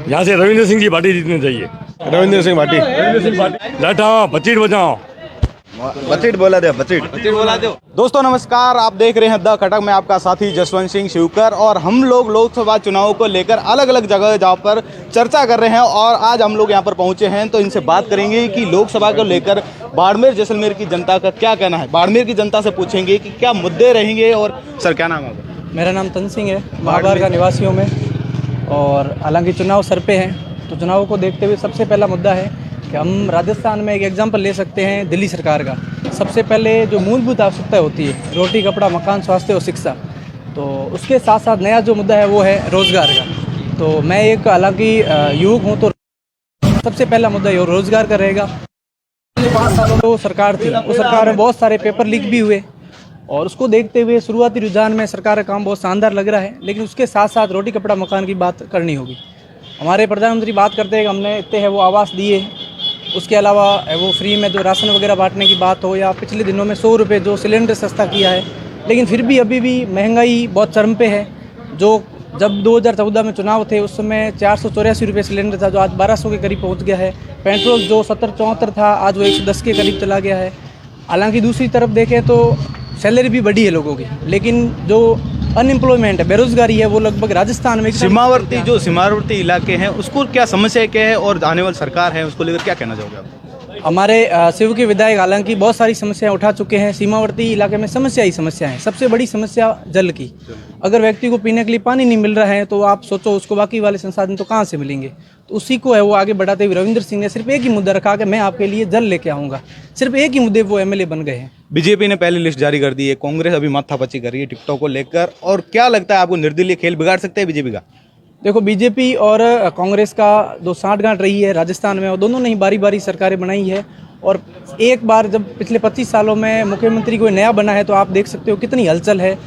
यहाँ से रविंद्र सिंह जी भाटी जीतने चाहिए। रविंद्र सिंह भाटी। रविंद्र सिंह भाटी लाठा बचीट बचाओ। बचीट बोला दे, बचीट बोला दो। दोस्तों नमस्कार, आप देख रहे हैं द कटक में आपका साथी जसवंत सिंह शिवकर और हम लोग लोकसभा चुनाव को लेकर अलग अलग जगह जहाँ पर चर्चा कर रहे हैं और आज हम लोग यहाँ पर पहुँचे हैं तो इनसे बात करेंगे कि लोकसभा को लेकर बाड़मेर जैसलमेर की जनता का क्या कहना है। बाड़मेर की जनता से पूछेंगे कि क्या मुद्दे रहेंगे। और सर क्या नाम है आपका? मेरा नाम तन सिंह है, महाबार का निवासियों में। और हालांकि चुनाव सर पे हैं तो चुनाव को देखते हुए सबसे पहला मुद्दा है कि हम राजस्थान में एक एग्जांपल ले सकते हैं दिल्ली सरकार का। सबसे पहले जो मूलभूत आवश्यकता होती है रोटी कपड़ा मकान स्वास्थ्य और शिक्षा, तो उसके साथ साथ नया जो मुद्दा है वो है रोज़गार का। तो मैं एक हालांकि युवक हूँ तो सबसे पहला मुद्दा ये रोज़गार का रहेगा। 5 सालों तो सरकार थी, उस सरकार में बहुत सारे पेपर लीक भी हुए और उसको देखते हुए शुरुआती रुझान में सरकार का काम बहुत शानदार लग रहा है, लेकिन उसके साथ साथ रोटी कपड़ा मकान की बात करनी होगी। हमारे प्रधानमंत्री बात करते हैं कि हमने इतने हैं वो आवास दिए, उसके अलावा वो फ्री में जो राशन वगैरह बांटने की बात हो या पिछले दिनों में 100 रुपये जो सिलेंडर सस्ता किया है, लेकिन फिर भी अभी भी महंगाई बहुत चरम पे है। जो जब 2014 में चुनाव थे उस समय 484 रुपये सिलेंडर था जो आज 1200 के करीब पहुंच गया है। पेट्रोल जो 70-74 था आज वो 110 के करीब चला गया है। हालांकि दूसरी तरफ देखें तो सैलरी भी बढ़ी है लोगों की, लेकिन जो अनएम्प्लॉयमेंट है, बेरोजगारी है, वो लगभग राजस्थान में सीमावर्ती इलाके हैं उसको क्या समस्या क्या है और आने वाली सरकार है उसको लेकर क्या कहना चाहोगे आप? हमारे शिव के विधायक हालांकि बहुत सारी समस्याएं उठा चुके हैं। सीमावर्ती इलाके में समस्या ही समस्या है। सबसे बड़ी समस्या जल की। अगर व्यक्ति को पीने के लिए पानी नहीं मिल रहा है तो आप सोचो उसको बाकी वाले संसाधन तो कहाँ से मिलेंगे। तो उसी को है वो आगे बढ़ाते हुए रविंद्र सिंह ने सिर्फ एक ही मुद्दा रखा कि मैं आपके लिए जल लेके आऊँगा। सिर्फ एक ही मुद्दे वो एमएलए बन गए हैं। बीजेपी ने पहली लिस्ट जारी कर दी है, कांग्रेस अभी माथापच्ची कर रही है टिकटॉक को लेकर, और क्या लगता है आपको निर्दलीय खेल बिगाड़ सकते हैं बीजेपी का? देखो, बीजेपी और कांग्रेस का जो साठगांठ रही है राजस्थान में, और दोनों ने ही बारी बारी सरकारें बनाई है। और एक बार जब पिछले 25 सालों में मुख्यमंत्री कोई नया बना है तो आप देख सकते हो कितनी हलचल है।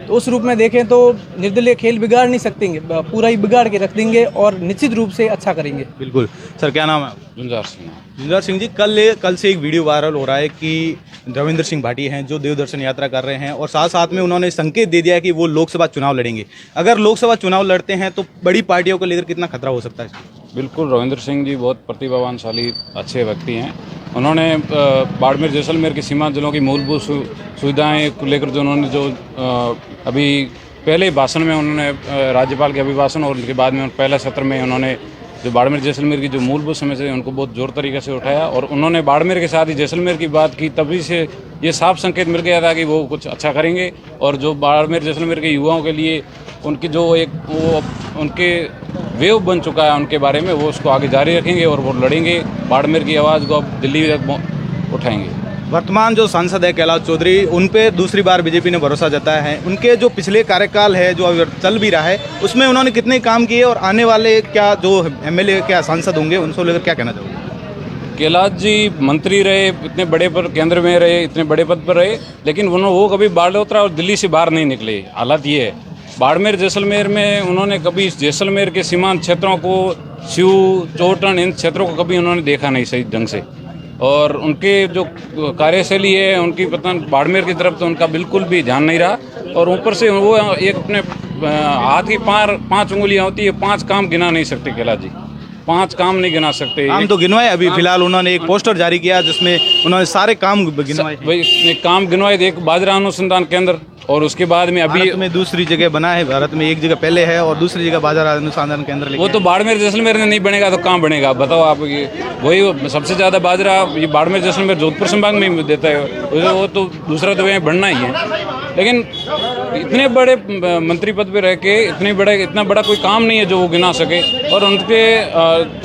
तो उस रूप में देखें तो निर्दलीय खेल बिगाड़ नहीं सकते, पूरा ही बिगाड़ के रख देंगे और निश्चित रूप से अच्छा करेंगे। बिल्कुल। सर क्या नाम है? जुंजार सिंह जी, कल से एक वीडियो वायरल हो रहा है कि रविंद्र सिंह भाटी हैं जो देवदर्शन यात्रा कर रहे हैं और साथ साथ में उन्होंने संकेत दे दिया है कि वो लोकसभा चुनाव लड़ेंगे। अगर लोकसभा चुनाव लड़ते हैं तो बड़ी पार्टियों को लेकर कितना खतरा हो सकता है? बिल्कुल, रविंद्र सिंह जी बहुत प्रतिभावानशाली अच्छे व्यक्ति हैं। उन्होंने बाड़मेर जैसलमेर की सीमा जिलों की मूलभूत सुविधाएं को लेकर जो उन्होंने अभी पहले भाषण में उन्होंने राज्यपाल के अभिभाषण और उनके बाद में पहले सत्र में उन्होंने जो बाड़मेर जैसलमेर की जो मूलभूत समस्या है उनको बहुत जोर तरीके से उठाया और उन्होंने बाड़मेर के साथ ही जैसलमेर की बात की। तभी से ये साफ संकेत मिल गया था कि वो कुछ अच्छा करेंगे और जो बाड़मेर जैसलमेर के युवाओं के लिए उनकी जो वो उनके वेव बन चुका है उनके बारे में, वो उसको आगे जारी रखेंगे और वो लड़ेंगे। बाड़मेर की आवाज़ को अब दिल्ली तक उठाएंगे। वर्तमान जो सांसद है कैलाश चौधरी, उन पे दूसरी बार बीजेपी ने भरोसा जताया है। उनके जो पिछले कार्यकाल है जो चल भी रहा है उसमें उन्होंने कितने काम किए और आने वाले क्या जो एमएलए क्या सांसद होंगे उनसे लेकर क्या कहना चाहोगे? कैलाश जी मंत्री रहे, इतने बड़े पर केंद्र में रहे, इतने बड़े पद पर रहे, लेकिन वो कभी बालोतरा और दिल्ली से बाहर नहीं निकले। हालात ये है बाड़मेर जैसलमेर में उन्होंने कभी जैसलमेर के सीमांत क्षेत्रों को, स्यू चोटन, इन क्षेत्रों को कभी उन्होंने देखा नहीं सही ढंग से। और उनके जो कार्यशैली है उनकी पता बाड़मेर की तरफ तो उनका बिल्कुल भी ध्यान नहीं रहा। और ऊपर से वो एक अपने हाथ की 5 उंगलियां होती है, 5 काम गिना नहीं सकते कैलाश जी, 5 काम नहीं गिना सकते। काम तो गिनवाए, अभी फिलहाल उन्होंने एक पोस्टर जारी किया जिसमें उन्होंने सारे काम गिनवाए। वही काम गिनवाए, एक बाजरा अनुसंधान केंद्र और उसके बाद में अभी में दूसरी जगह बना है। भारत में एक जगह पहले है और दूसरी जगह बाजार अनुसंधान केंद्र। वो तो बाड़मेर जैसलमेर में नहीं बनेगा तो कहाँ बनेगा बताओ आप? वही सबसे ज़्यादा बाजरा ये बाड़मेर जैसलमेर जोधपुर संभाग में ही देता है, वो तो दूसरा तो वहीं बढ़ना ही है। लेकिन इतने बड़े मंत्री पद पे रह के इतना बड़ा कोई काम नहीं है जो वो गिना सके। और उनके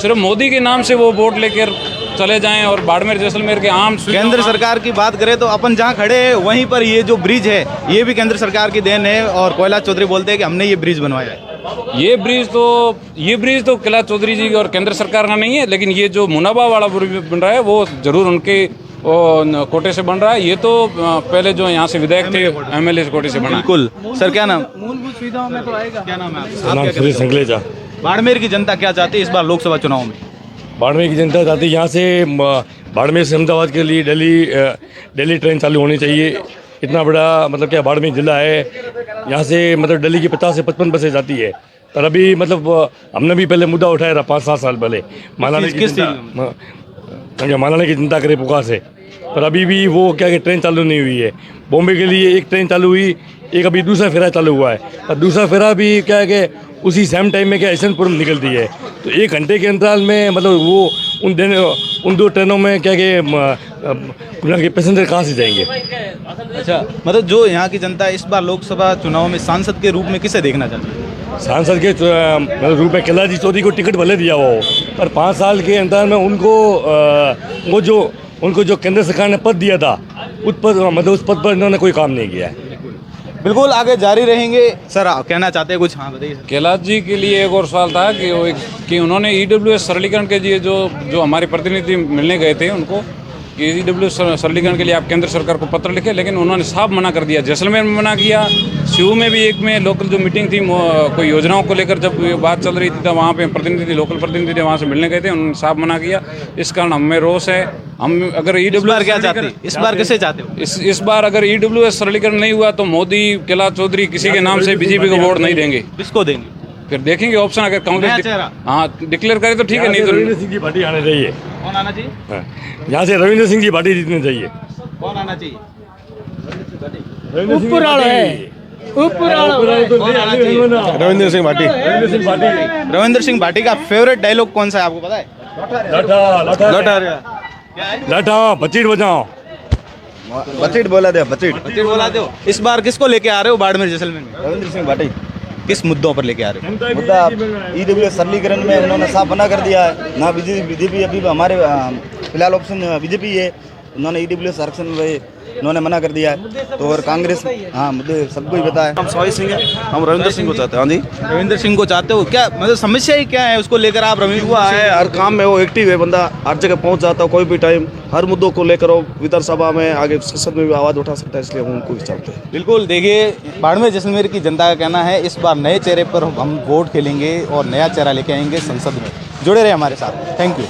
सिर्फ मोदी के नाम से वो वोट लेकर चले जाएं और बाड़मेर जैसलमेर के आम केंद्र सरकार की बात करें तो अपन जहां खड़े हैं वहीं पर ये जो ब्रिज है ये भी केंद्र सरकार की देन है और कैलाश चौधरी बोलते हैं कि हमने ये ब्रिज बनवाया है। ये ब्रिज तो कैलाश चौधरी जी और केंद्र सरकार का नहीं है, लेकिन ये जो मुनाबा वाला ब्रिज बन रहा है वो जरूर उनके कोटे से बन रहा है। ये तो पहले जो यहाँ से विधायक थे एमएलए कोटे से बना। बिल्कुल। सर क्या नाम? मूलभूत सुविधाओं में तो आएगा। क्या नाम है आपका? बाड़मेर की जनता क्या चाहती है इस बार लोकसभा चुनाव में? बाड़मेर की जनता चाहती है यहाँ से बाड़मेर से अहमदाबाद के लिए दिल्ली ट्रेन चालू होनी चाहिए। इतना बड़ा मतलब क्या बाड़मेर जिला है, यहाँ से मतलब दिल्ली की 50 से 55 बसें जाती है। पर अभी मतलब हमने भी पहले मुद्दा उठाया था 5-7 साल पहले मालाने की किस चिंता मालाने की चिंता करे पुकार से, पर अभी भी वो क्या कि ट्रेन चालू नहीं हुई है। बॉम्बे के लिए एक ट्रेन चालू हुई, एक अभी दूसरा फेरा चालू हुआ है, और दूसरा फेरा भी क्या है कि उसी सेम टाइम में क्या यशवंतपुर निकलती है, तो 1 घंटे के अंतराल में मतलब वो उन 2 ट्रेनों में क्या कि पैसेंजर कहाँ से जाएंगे। अच्छा, मतलब जो यहाँ की जनता इस बार लोकसभा चुनाव में सांसद के रूप में किसे देखना चाहती है? सांसद के मतलब रूप में कैलाश जी चौधरी को टिकट भले दिया हुआ हो, पर 5 साल के अंतराल में उनको जो केंद्र सरकार ने पद दिया था उस पद पर इन्होंने कोई काम नहीं किया है। बिल्कुल आगे जारी रहेंगे। सर आप कहना चाहते हैं कुछ? हाँ बताइए सर। कैलाश जी के लिए एक और सवाल था कि उन्होंने ईडब्ल्यूएस सरलीकरण के लिए जो हमारे प्रतिनिधि मिलने गए थे उनको कि ईडब्ल्यूएस सरलीकरण के लिए आप केंद्र सरकार को पत्र लिखे, लेकिन उन्होंने साफ मना कर दिया। जैसलमेर में मना किया, सीयू में भी एक में लोकल जो मीटिंग थी कोई योजनाओं को लेकर जब बात चल रही थी तब वहाँ पे लोकल प्रतिनिधि वहाँ से मिलने गए थे, उन्होंने साफ मना किया। इस कारण हमें रोष है। हम अगर ईडब्ल्यूएस क्या चाहते हैं इस बार, कैसे चाहते हो? इस बार अगर ईडब्ल्यूएस सरलीकरण नहीं हुआ तो मोदी, कैलाश चौधरी किसी के नाम से बीजेपी को वोट नहीं देंगे। किसको देंगे? फिर देखेंगे ऑप्शन, अगर कांग्रेस हाँ डिक्लेयर करे तो ठीक है, नहीं तो रविंद्र सिंह की पार्टी आने चाहिए। कौन आना चाहिए? यहाँ से रविंद्र सिंह की पार्टी जीतनी चाहिए। कौन आना चाहिए? रविंद्र सिंह पार्टी। रविंद्र सिंह भाटी का फेवरेट डायलॉग कौन सा है आपको पता है? लाठा बचीट बजाओ। बचीट बोला दे, बचीट बोला दो। इस बार किसको लेके आ रहे हो बाड़मेर जैसलमेर में? रविंद्र सिंह भाटी। किस मुद्दों पर लेके आ रहे हो? मुद्दा ईडब्ल्यूएस सरलीकरण में उन्होंने साफ मना कर दिया है ना। बीजेपी अभी हमारे फिलहाल ऑप्शन बीजेपी है, उन्होंने ईडब्ल्यूएस आरक्षण में उन्होंने मना कर दिया है। तो और कांग्रेस, हाँ मुद्दे सबको ही पता है। हम स्वाभाविक सिंह है, हम रविंद्र सिंह को चाहते हैं। हाँ जी, रविंद्र सिंह को चाहते हो क्या? मतलब समस्या ही क्या है उसको लेकर आप रविंद्र हुआ है हर काम में वो एक्टिव है, बंदा हर जगह पहुंच जाता है, कोई भी टाइम हर मुद्दों को लेकर वो विधानसभा में आगे संसद में भी आवाज़ उठा सकता है, इसलिए हम उनको भी चाहते हैं। बिल्कुल, देखिए बाड़मेर जैसलमेर की जनता का कहना है इस बार नए चेहरे पर हम वोट खेलेंगे और नया चेहरा लेके आएंगे संसद में। जुड़े रहे हमारे साथ। Thank you.